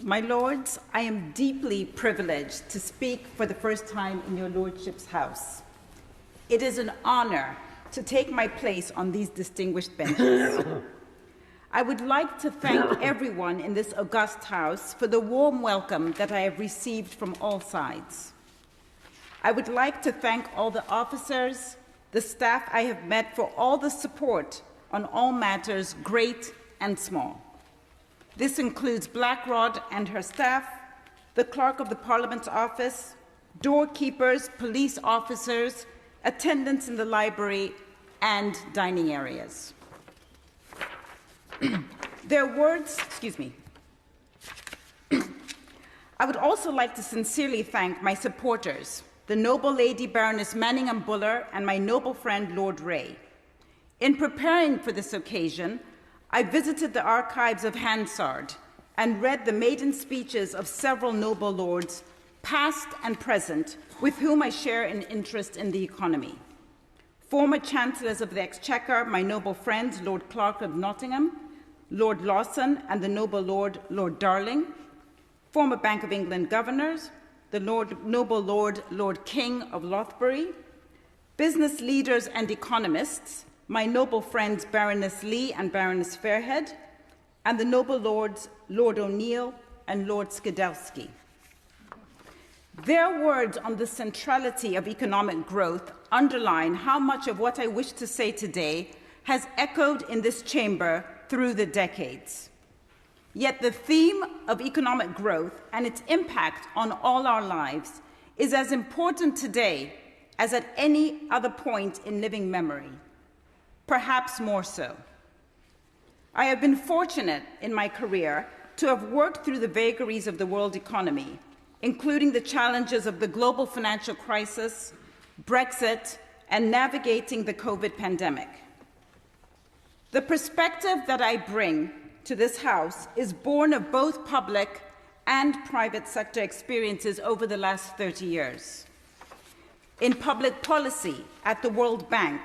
My Lords, I am deeply privileged to speak for the first time in your Lordship's house. It is an honor to take my place on these distinguished benches. I would like to thank everyone in this august house for the warm welcome that I have received from all sides. I would like to thank all the officers, the staff I have met for all the support on all matters, great and small. This includes Blackrod and her staff, the Clerk of the Parliament's office, doorkeepers, police officers, attendants in the library, and dining areas. Their words, I would also like to sincerely thank my supporters, the noble lady Baroness Manningham-Buller and my noble friend Lord Ray. In preparing for this occasion, I visited the archives of Hansard and read the maiden speeches of several noble lords, past and present, with whom I share an interest in the economy. Former Chancellors of the Exchequer, my noble friends, Lord Clark of Nottingham, Lord Lawson and the noble Lord Darling, former Bank of England governors, the noble Lord King of Lothbury, business leaders and economists, my noble friends Baroness Lee and Baroness Fairhead, and the noble lords Lord O'Neill and Lord Skidelsky. Their words on the centrality of economic growth underline how much of what I wish to say today has echoed in this chamber through the decades. Yet the theme of economic growth and its impact on all our lives is as important today as at any other point in living memory, perhaps more so. I have been fortunate in my career to have worked through the vagaries of the world economy, including the challenges of the global financial crisis, Brexit, and navigating the COVID pandemic. The perspective that I bring to this House is born of both public and private sector experiences over the last 30 years. In public policy at the World Bank,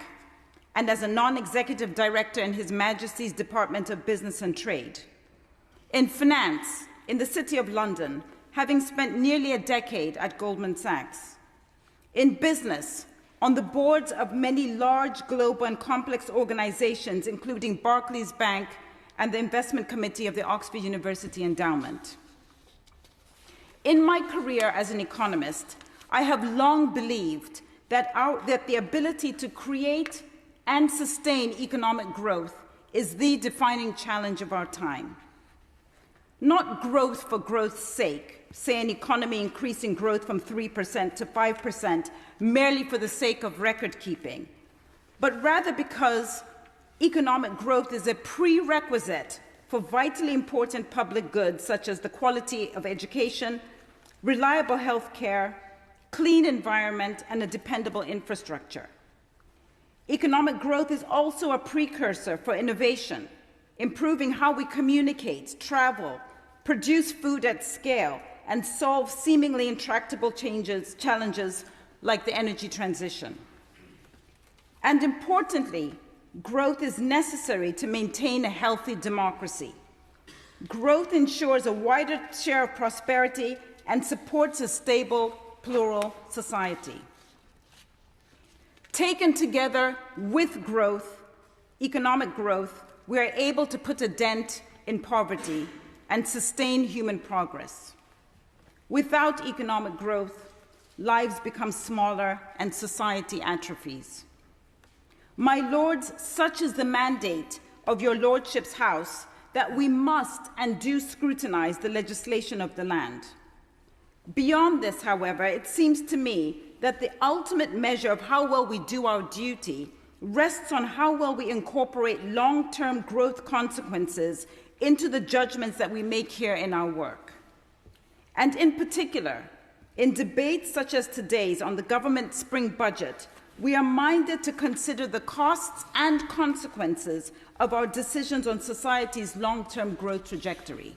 and as a non-executive director in His Majesty's Department of Business and Trade. In finance, in the City of London, having spent nearly a decade at Goldman Sachs. In business, on the boards of many large global and complex organizations, including Barclays Bank and the Investment Committee of the Oxford University Endowment. In my career as an economist, I have long believed that the ability to create and sustain economic growth is the defining challenge of our time. Not growth for growth's sake, say an economy increasing growth from 3% to 5% merely for the sake of record-keeping, but rather because economic growth is a prerequisite for vitally important public goods such as the quality of education, reliable health care, clean environment, and a dependable infrastructure. Economic growth is also a precursor for innovation, improving how we communicate, travel, produce food at scale, and solve seemingly intractable challenges like the energy transition. And importantly, growth is necessary to maintain a healthy democracy. Growth ensures a wider share of prosperity and supports a stable, plural society. Taken together with growth, economic growth, we are able to put a dent in poverty and sustain human progress. Without economic growth, lives become smaller and society atrophies. My Lords, such is the mandate of your Lordship's House that we must and do scrutinize the legislation of the land. Beyond this, however, it seems to me that the ultimate measure of how well we do our duty rests on how well we incorporate long-term growth consequences into the judgments that we make here in our work. And in particular, in debates such as today's on the government spring budget, we are minded to consider the costs and consequences of our decisions on society's long-term growth trajectory.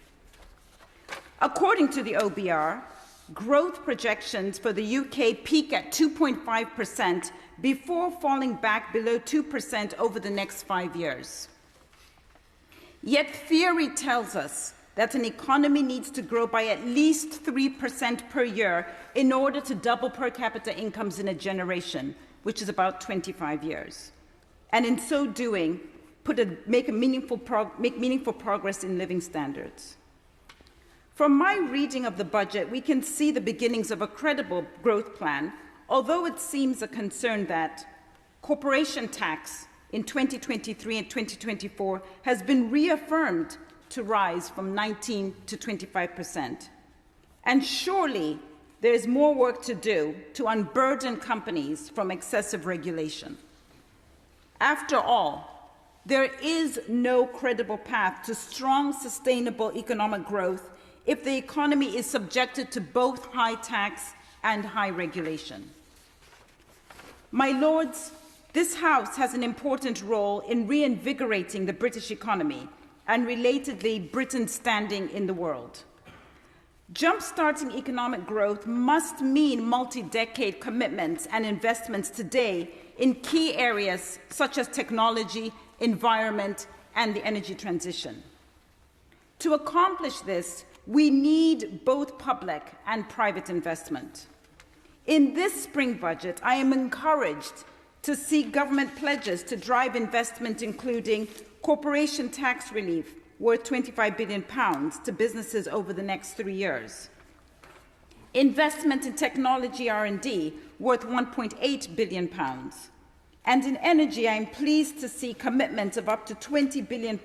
According to the OBR, growth projections for the UK peak at 2.5% before falling back below 2% over the next 5 years. Yet theory tells us that an economy needs to grow by at least 3% per year in order to double per capita incomes in a generation, which is about 25 years. And in so doing, make meaningful progress in living standards. From my reading of the budget, we can see the beginnings of a credible growth plan, although it seems a concern that corporation tax in 2023 and 2024 has been reaffirmed to rise from 19 to 25%. And surely there is more work to do to unburden companies from excessive regulation. After all, there is no credible path to strong, sustainable economic growth if the economy is subjected to both high tax and high regulation. My Lords, this House has an important role in reinvigorating the British economy and, relatedly, Britain's standing in the world. Jump-starting economic growth must mean multi-decade commitments and investments today in key areas such as technology, environment, and the energy transition. To accomplish this, we need both public and private investment. In this spring budget, I am encouraged to see government pledges to drive investment, including corporation tax relief worth £25 billion to businesses over the next 3 years, investment in technology R&D worth £1.8 billion, and in energy, I am pleased to see commitments of up to £20 billion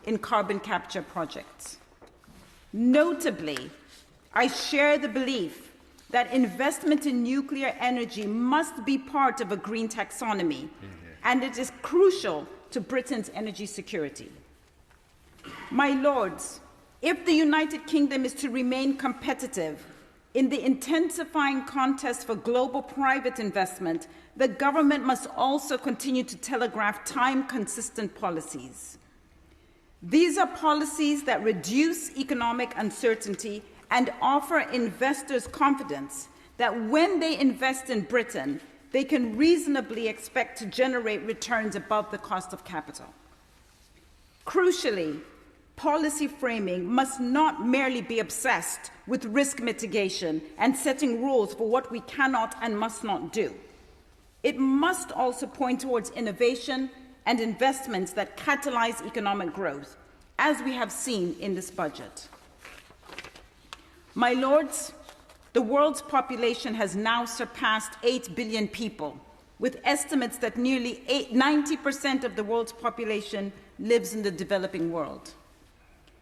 in carbon capture projects. Notably, I share the belief that investment in nuclear energy must be part of a green taxonomy, and it is crucial to Britain's energy security. My Lords, if the United Kingdom is to remain competitive in the intensifying contest for global private investment, the government must also continue to telegraph time-consistent policies. These are policies that reduce economic uncertainty and offer investors confidence that when they invest in Britain, they can reasonably expect to generate returns above the cost of capital. Crucially, policy framing must not merely be obsessed with risk mitigation and setting rules for what we cannot and must not do. It must also point towards innovation and investments that catalyze economic growth, as we have seen in this budget. My Lords, the world's population has now surpassed 8 billion people, with estimates that nearly 90% of the world's population lives in the developing world.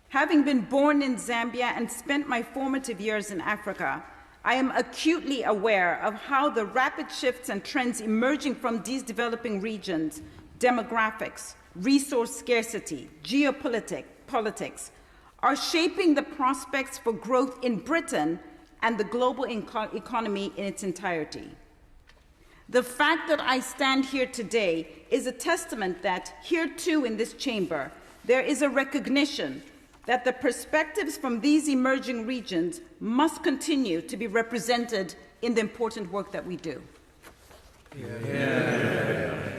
Having been born in Zambia and spent my formative years in Africa, I am acutely aware of how the rapid shifts and trends emerging from these developing regions, demographics, resource scarcity, geopolitics, are shaping the prospects for growth in Britain and the global economy in its entirety. The fact that I stand here today is a testament that here too in this chamber, there is a recognition that the perspectives from these emerging regions must continue to be represented in the important work that we do. Yeah.